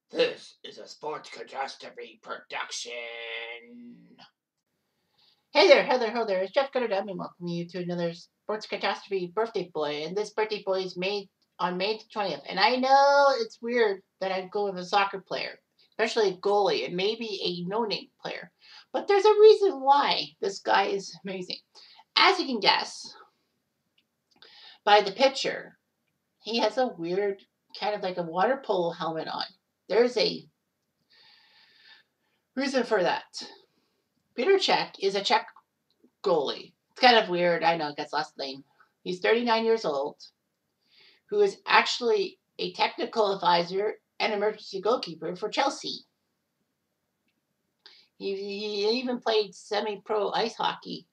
This is a Sports Catastrophe production. Hey there, Heather, ho there. It's Jeff Goddard. I'm welcoming you to another Sports Catastrophe birthday boy. And this birthday boy is made on May 20th. And I know it's weird that I'd go with a soccer player, especially a goalie and maybe a no-name player. But there's a reason why this guy is amazing. As you can guess by the picture, he has a weird kind of like a water polo helmet on. There's a reason for that. Peter Cech is a Czech goalie. It's kind of weird. I know, that's last name. He's 39 years old, who is actually a technical advisor and emergency goalkeeper for Chelsea. He even played semi-pro ice hockey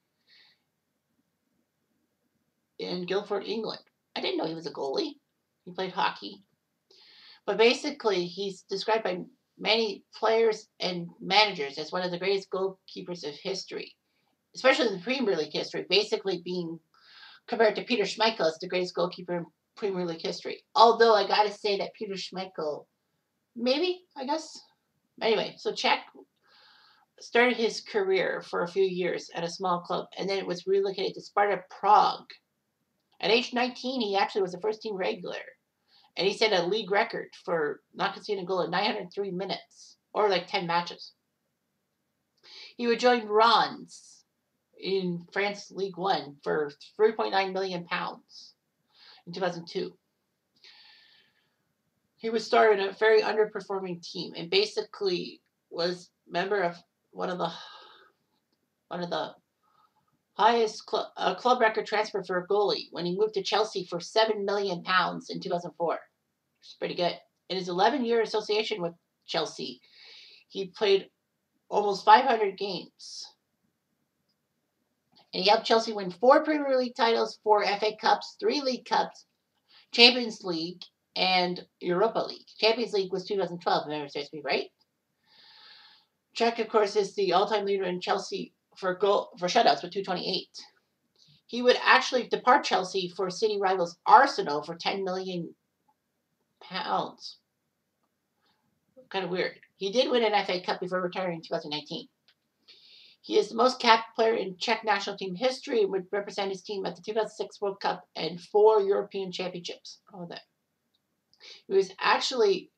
in Guildford, England. I didn't know he was a goalie. He played hockey. But basically, he's described by many players and managers as one of the greatest goalkeepers of history, especially in the Premier League history, basically being compared to Peter Schmeichel as the greatest goalkeeper in Premier League history. Although I gotta say that Peter Schmeichel, maybe, I guess. Anyway, so Cech started his career for a few years at a small club, and then it was relocated to Sparta Prague. At age 19, he actually was a first team regular, and he set a league record for not conceding a goal in 903 minutes, or like 10 matches. He would join Reims in France League One for £3.9 million in 2002. He was started in a very underperforming team and basically was member of one of the highest club record transfer for a goalie when he moved to Chelsea for £7 million in 2004. It's pretty good. In his 11-year association with Chelsea, he played almost 500 games. And he helped Chelsea win 4 Premier League titles, 4 FA Cups, 3 League Cups, Champions League, and Europa League. Champions League was 2012, if memory serves me right. Cech, of course, is the all-time leader in Chelsea for shutouts with 228. He would actually depart Chelsea for city rivals Arsenal for £10 million. Kind of weird. He did win an FA Cup before retiring in 2019. He is the most capped player in Czech national team history and would represent his team at the 2006 World Cup and 4 European Championships. All that. He was actually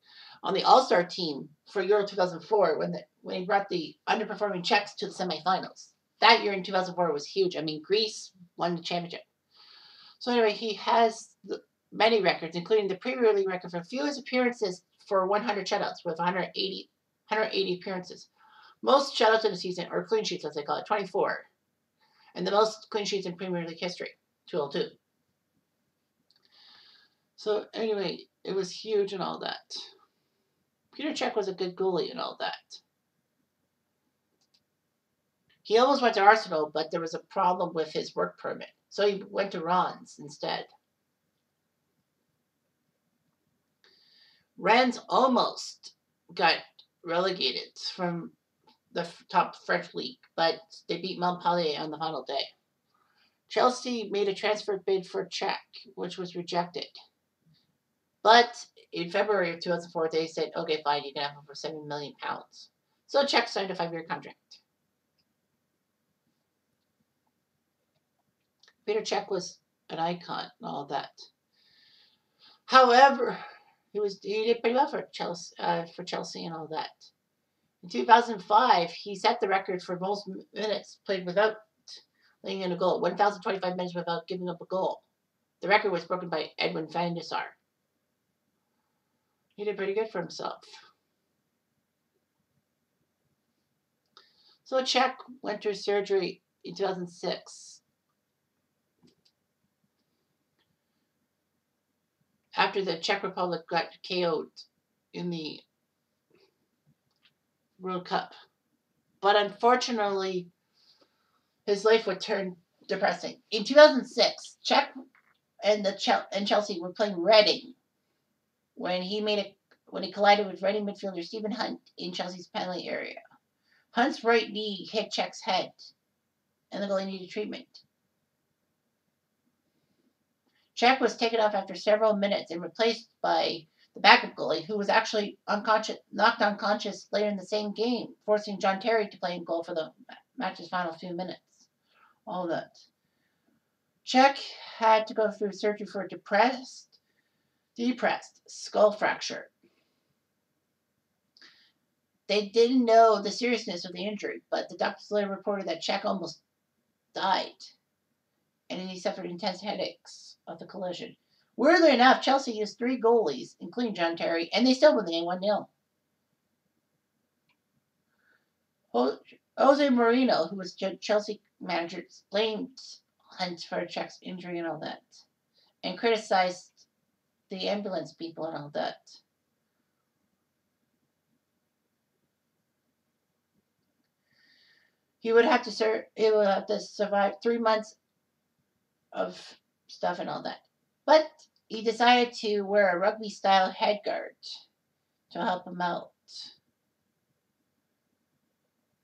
on the All-Star team for Euro 2004 when he brought the underperforming Czechs to the semifinals. That year in 2004 was huge. I mean, Greece won the championship. So anyway, he has many records, including the Premier League record for fewest appearances for 100 shutouts with 180 appearances. Most shutouts in a season, or clean sheets as they call it, 24. And the most clean sheets in Premier League history, 202. So anyway, it was huge and all that. Peter Cech was a good goalie and all that. He almost went to Arsenal, but there was a problem with his work permit. So he went to Rennes instead. Rennes almost got relegated from the top French league, but they beat Montpellier on the final day. Chelsea made a transfer bid for Cech, which was rejected. But in February of 2004, they said, okay, fine, you can have him for £7 million. So Cech signed a 5-year contract. Peter Cech was an icon and all that. However, he did pretty well for Chelsea and all that. In 2005, he set the record for most minutes played without laying in a goal, 1,025 minutes without giving up a goal. The record was broken by Edwin van der Sar. He did pretty good for himself. So Cech went through surgery in 2006. After the Czech Republic got KO'd in the World Cup. But unfortunately, his life would turn depressing. In 2006, Cech and Chelsea were playing Reading when he collided with Reading midfielder Stephen Hunt in Chelsea's penalty area. Hunt's right knee hit Cech's head, and the goalie needed treatment. Cech was taken off after several minutes and replaced by the backup goalie, who was actually knocked unconscious later in the same game, forcing John Terry to play in goal for the match's final few minutes. All that. Czech had to go through surgery for a depressed skull fracture. They didn't know the seriousness of the injury, but the doctors later reported that Czech almost died, and he suffered intense headaches of the collision. Weirdly enough, Chelsea used 3 goalies, including John Terry, and they still won the game 1-0. Jose Mourinho, who was Chelsea manager, blamed Hunt for Czech's injury and all that, and criticized the ambulance people and all that. He would have to survive 3 months of stuff and all that. But he decided to wear a rugby-style headguard to help him out.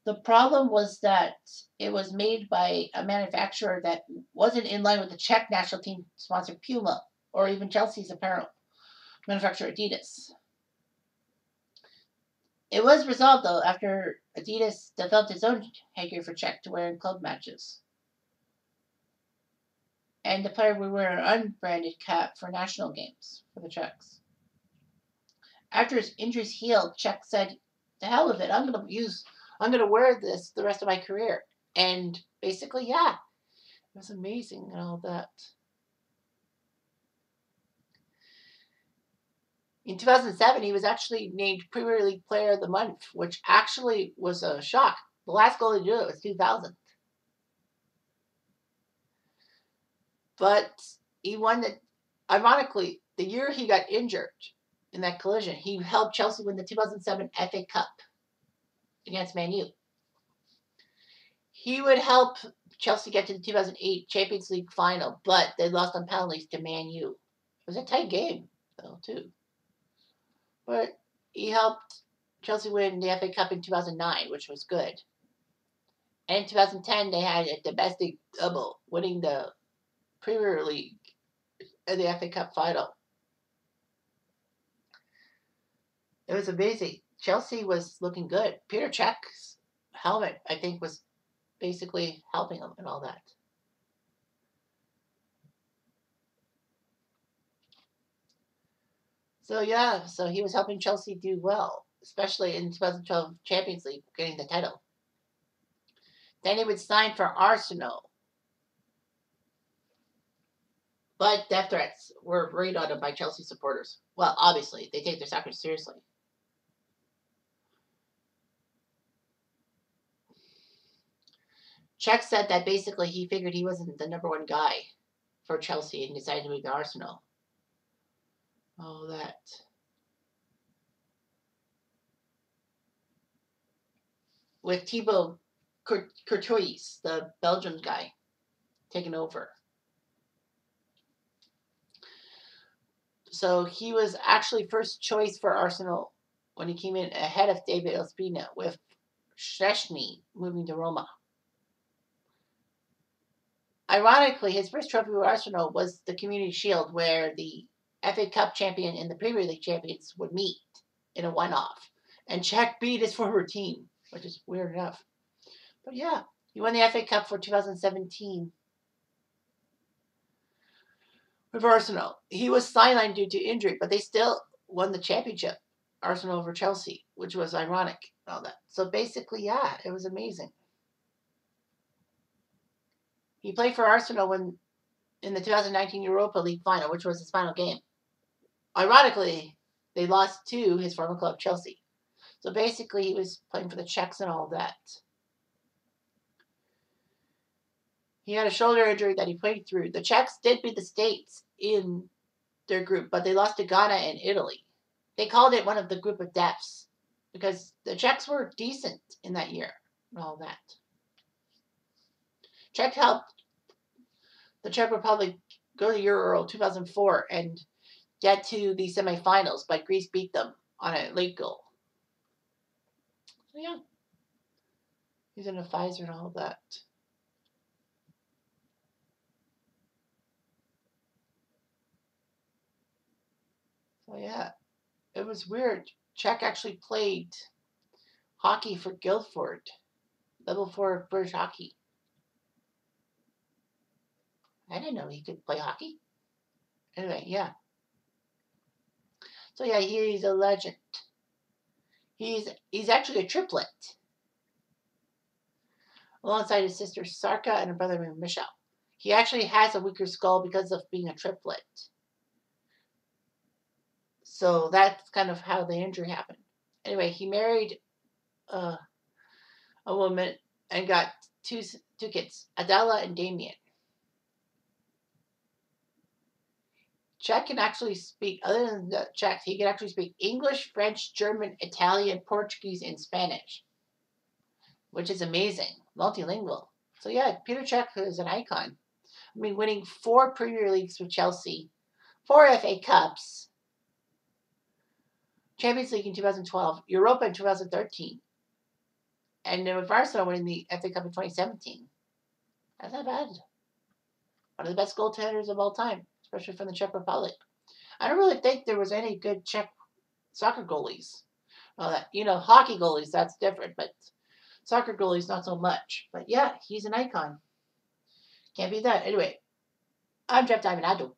The problem was that it was made by a manufacturer that wasn't in line with the Czech national team sponsor Puma, or even Chelsea's apparel manufacturer Adidas. It was resolved, though, after Adidas developed its own headgear for Czech to wear in club matches. And the player would wear an unbranded cap for national games for the Czechs. After his injuries healed, Czech said, "To hell with it, I'm gonna wear this the rest of my career." And basically, yeah, it was amazing and all that. In 2007, he was actually named Premier League Player of the Month, which actually was a shock. The last goal to do it was 2000. But he won it. Ironically, the year he got injured in that collision, he helped Chelsea win the 2007 FA Cup against Man U. He would help Chelsea get to the 2008 Champions League final, but they lost on penalties to Man U. It was a tight game, though, too. But he helped Chelsea win the FA Cup in 2009, which was good. And in 2010, they had a domestic double, winning the Premier League and the FA Cup final. It was amazing. Chelsea was looking good. Peter Cech's helmet, I think, was basically helping them and all that. So yeah, so he was helping Chelsea do well, especially in 2012 Champions League, getting the title. Then he would sign for Arsenal. But death threats were rained on him by Chelsea supporters. Well, obviously, they take their soccer seriously. Czech said that basically he figured he wasn't the number 1 guy for Chelsea and decided to move to Arsenal. Oh, that. With Thibaut Courtois, the Belgian guy, taking over. So he was actually first choice for Arsenal when he came in ahead of David Ospina, with Szczęsny moving to Roma. Ironically, his first trophy with Arsenal was the Community Shield, where the FA Cup champion and the Premier League champions would meet in a one-off. And Czech beat his former team, which is weird enough. But yeah, he won the FA Cup for 2017 with Arsenal. He was sidelined due to injury, but they still won the championship, Arsenal over Chelsea, which was ironic and all that. So basically, yeah, it was amazing. He played for Arsenal in the 2019 Europa League final, which was his final game. Ironically, they lost to his former club, Chelsea. So basically, he was playing for the Czechs and all that. He had a shoulder injury that he played through. The Czechs did beat the States in their group, but they lost to Ghana and Italy. They called it one of the group of deaths because the Czechs were decent in that year and all that. Czech helped the Czech Republic go to Euro 2004 and get to the semifinals, but Greece beat them on a late goal. So yeah, he's in a Pfizer and all that. So yeah, It was weird. Czech actually played hockey for Guildford, level 4 British hockey. I didn't know he could play hockey. Anyway, yeah. So yeah, he's a legend. He's actually a triplet, alongside his sister Sarka and her brother Michel. He actually has a weaker skull because of being a triplet. So that's kind of how the injury happened. Anyway, he married uh, a woman and got two kids, Adela and Damien. Czech can actually speak, other than the Czech, he can actually speak English, French, German, Italian, Portuguese, and Spanish, which is amazing. Multilingual. So yeah, Peter Cech is an icon. I mean, winning 4 Premier Leagues with Chelsea, 4 FA Cups, Champions League in 2012, Europa in 2013, and with Barcelona winning the FA Cup in 2017. That's not bad. One of the best goaltenders of all time, especially from the Czech Republic. I don't really think there was any good Czech soccer goalies. Hockey goalies, that's different, but soccer goalies, not so much. But yeah, he's an icon. Can't beat that. Anyway, I'm Jeff Diamond.